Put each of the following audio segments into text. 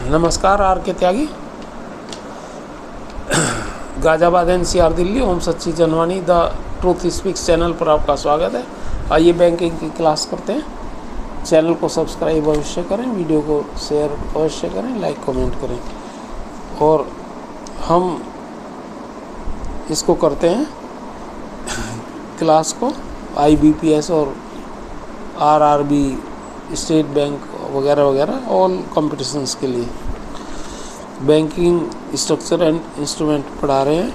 नमस्कार, आर के त्यागी, गाजियाबाद NCR दिल्ली। ओम सच्ची Janvani the truth speaks channel पर आपका स्वागत है। आइए बैंकिंग की क्लास करते हैं। चैनल को सब्सक्राइब अवश्य करें, वीडियो को शेयर अवश्य करें, लाइक कमेंट करें। और हम इसको करते हैं क्लास को IBPS और RRB, स्टेट बैंक वगैरह वगैरह ऑल कॉम्पिटिशन्स के लिए बैंकिंग स्ट्रक्चर एंड इंस्ट्रूमेंट पढ़ा रहे हैं।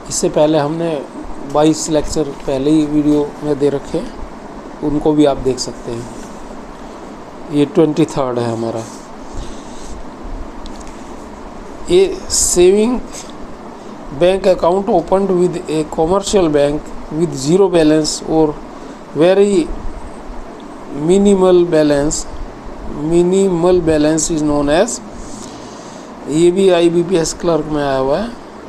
इससे पहले हमने 22 लेक्चर पहले ही वीडियो में दे रखे हैं, उनको भी आप देख सकते हैं। ये 23rd है हमारा। ये saving bank account opened with a commercial bank with zero balance or very minimal balance is known as. ये भी IBPS क्लर्क में आया हुआ है।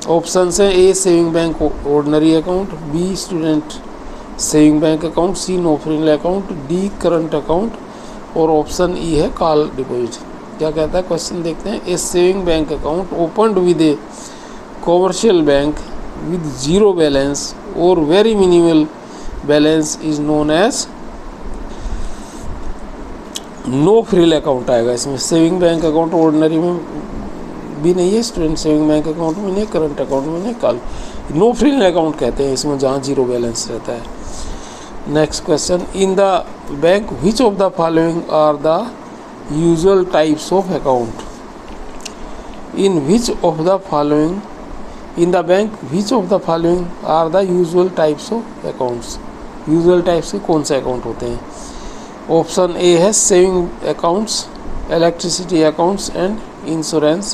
ऑप्शन है A saving bank ordinary account, B student saving bank account, C no frill account, D current account और option E है call deposit. क्या कहता है क्वेश्चन, देखते हैं। A saving bank account opened with a commercial bank with zero balance or very minimal balance is known as. No frill account आएगा इसमें। Saving bank account ordinary में भी नहीं है, स्टूडेंट सेविंग बैंक अकाउंट में नहीं, करंट अकाउंट में नहीं, कॉल। नो फ्रिल अकाउंट कहते हैं इसमें जहाँ जीरो बैलेंस रहता है। Next question, in the bank which of the following are the usual types of account. In which of the following, in the bank which of the following are the usual types of accounts. Usual types के कौन से account होते हैं। Option A है saving accounts, electricity accounts and insurance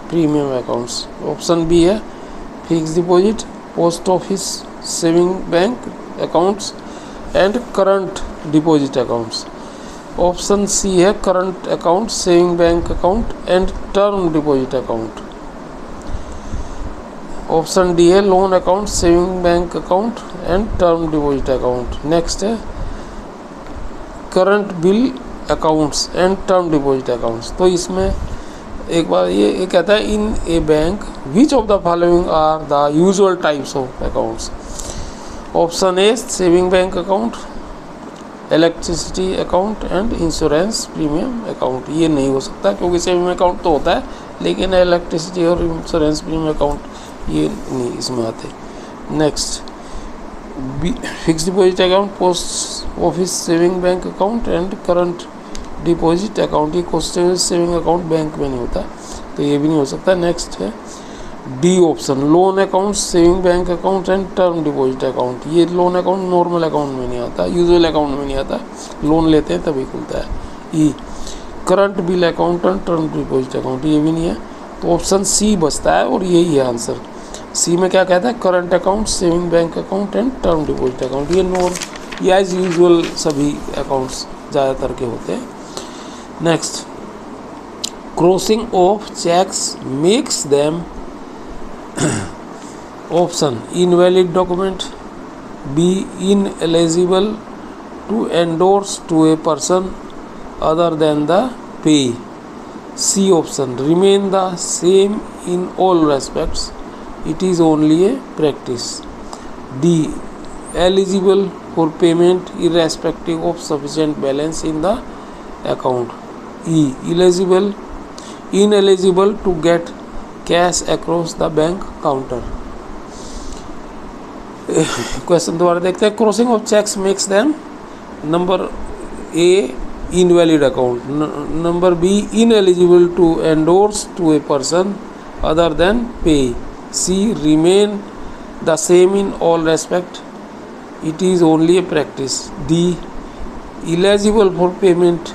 premium accounts. Option B है fix deposit, post office saving bank accounts and current deposit accounts. Option C है current account, saving bank account and term deposit account. Option D है loan account, saving bank account and term deposit account. Next है current bill accounts and term deposit accounts. तो इसमें एक बार ये कहता है in a bank which of the following are the usual types of accounts. Option A saving bank account, electricity account and insurance premium account. ये नहीं हो सकता क्योंकि सेविंग अकाउंट तो होता है, लेकिन इलेक्ट्रिसिटी और इंश्योरेंस प्रीमियम अकाउंट ये नहीं इसमें आते। Next fix deposit account, post office saving bank account and current deposit account. ये क्वेश्चन सेविंग अकाउंट बैंक में नहीं होता, तो ये भी नहीं हो सकता। नेक्स्ट है D option, loan account, saving bank account and term deposit account. ये लोन अकाउंट नॉर्मल अकाउंट में नहीं आता, यूजुअल अकाउंट में नहीं आता, लोन लेते हैं तभी खुलता है। E current bill account and term deposit account, ये भी नहीं है। तो ऑप्शन सी बचता है और यही है आंसर। सी में क्या कहता है, current account, saving bank account and term deposit account. ये एज यूजुअल सभी अकाउंट्स ज़्यादातर के होते हैं। Next, crossing of cheques makes them. Option invalid document, B ineligible to endorse to a person other than the payee. C option remain the same in all respects, it is only a practice. D eligible for payment irrespective of sufficient balance in the account. E ineligible to get cash across the bank counter. Question दोबारा देखते हैं। Crossing of cheques makes them, number A invalid account, number B ineligible to endorse to a person other than payee. C remain the same in all respect, it is only a practice. D eligible for payment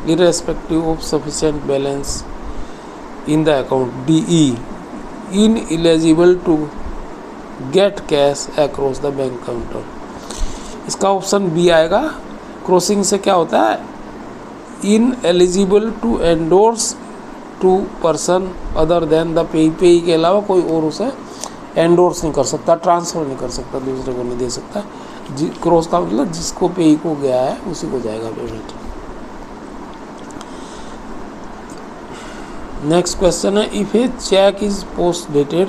irrespective of sufficient balance in the account. D ineligible to get cash across the bank counter. इसका option B आएगा। Crossing से क्या होता है, ineligible to endorse to person other than the payee के अलावा कोई और उसे एंडोर्स नहीं कर सकता, ट्रांसफ़र नहीं कर सकता, दूसरे को नहीं दे सकता। क्रॉस का मतलब जिसको पे को गया है उसी को जाएगा पेमेंट। नेक्स्ट क्वेश्चन है, if a cheque is post dated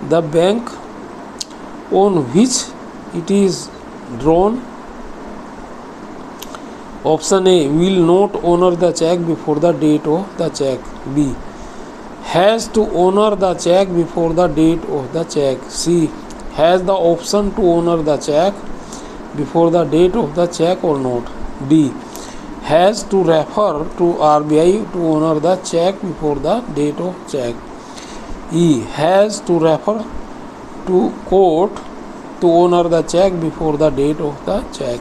the bank on which it is drawn, option A will not honour the cheque before the date of the cheque, B has to honour the cheque before the date of the cheque, C has the option to honour the cheque before the date of the cheque or not, D has to refer to RBI to honour the cheque before the date of cheque, E has to refer to court to honour the cheque before the date of the cheque.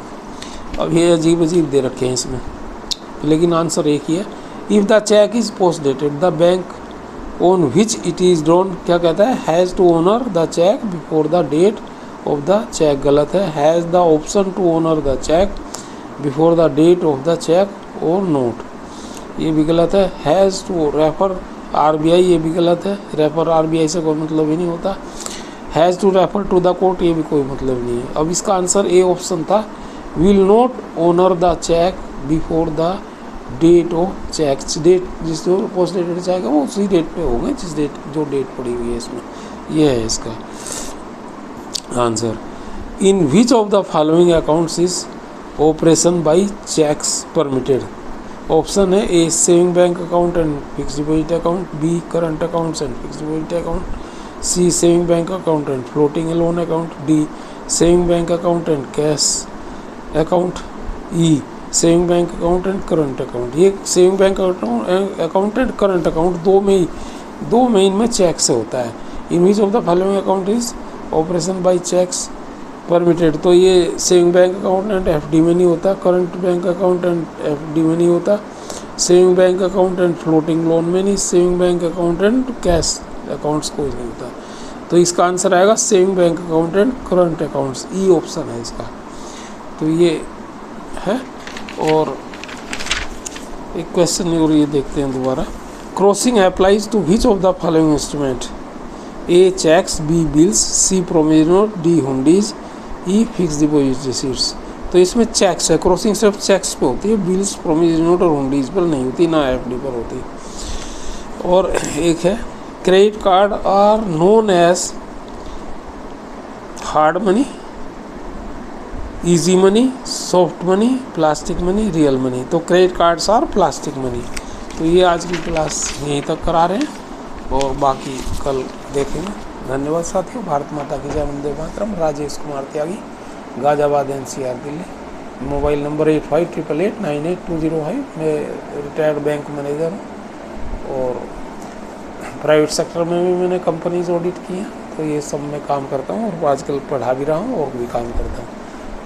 अब ये अजीब अजीब दे रखे हैं इसमें, लेकिन answer एक ही है। If the cheque is post dated the bank on which it is drawn, क्या कहता है, has to honour the cheque before the date of the cheque, गलत है। Has the option to honour the cheque before the date of the cheque और not, ये भी गलत है। हैज़ टू रेफर RBI, ये भी गलत है, रेफर RBI से कोई मतलब ही नहीं होता। Has to refer to the court, ये भी कोई मतलब नहीं है। अब इसका आंसर ए ऑप्शन था, will not honour the cheque before the date of cheque, date जिस पोस्ट डेटेड चेक है वो उसी डेट पे होंगे जिस डेट जो डेट पड़ी हुई है इसमें, ये है इसका answer. In which of the following accounts is operation by cheques permitted, option है A saving bank account and fix deposit account, B current accounts and fix deposit account, C saving bank account and floating loan account, D saving bank account and cash account, E saving bank account and current account. ये saving bank account and current account दो में इनमें cheque से होता है। इन which of the following account is operation by cheques permitted, तो ये saving bank account and FD में नहीं होता, current bank account and FD में नहीं होता, saving bank account and floating loan में नहीं, saving bank account and cash accounts कोई नहीं होता। तो इसका आंसर आएगा saving bank account and current accounts, E option है इसका। तो ये है, और एक क्वेश्चन और ये देखते हैं दोबारा। Crossing applies to which of the following instrument, A cheques, B bills, C promissory note, D hundis, E fix deposit receipts. तो इसमें चेक्स है, क्रॉसिंग सिर्फ चेक्स पे होती है, बिल्स, प्रोमिसरी नोट और हुंडीज पर नहीं होती, ना FD पर होती। और एक है credit card are known as hard money, easy money, soft money, plastic money, real money. तो credit cards are plastic money. तो ये आज की क्लास यहीं तक करा रहे हैं और बाकी कल देखेंगे। धन्यवाद साथियों। भारत माता की जय, वंदे मातरम। Rajesh Kumar Tyagi, Ghaziabad NCR Delhi. Mobile number 8588898205। मैं रिटायर्ड बैंक मैनेजर हूँ और प्राइवेट सेक्टर में भी मैंने कंपनीज ऑडिट की हैं, तो ये सब मैं काम करता हूँ और आजकल पढ़ा भी रहा हूँ और भी काम करता हूँ।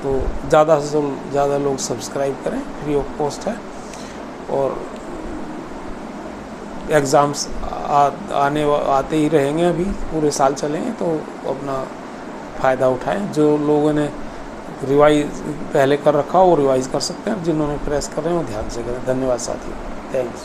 तो ज़्यादा से ज़्यादा लोग सब्सक्राइब करें, फ्री ऑफ कॉस्ट है। और एग्ज़ाम्स आते ही रहेंगे, अभी पूरे साल चलेंगे, तो अपना फ़ायदा उठाएं। जो लोगों ने रिवाइज पहले कर रखा हो वो रिवाइज़ कर सकते हैं, जिन्होंने प्रेस कर रहे हैं वो ध्यान से करें। धन्यवाद साथियों, थैंक्स।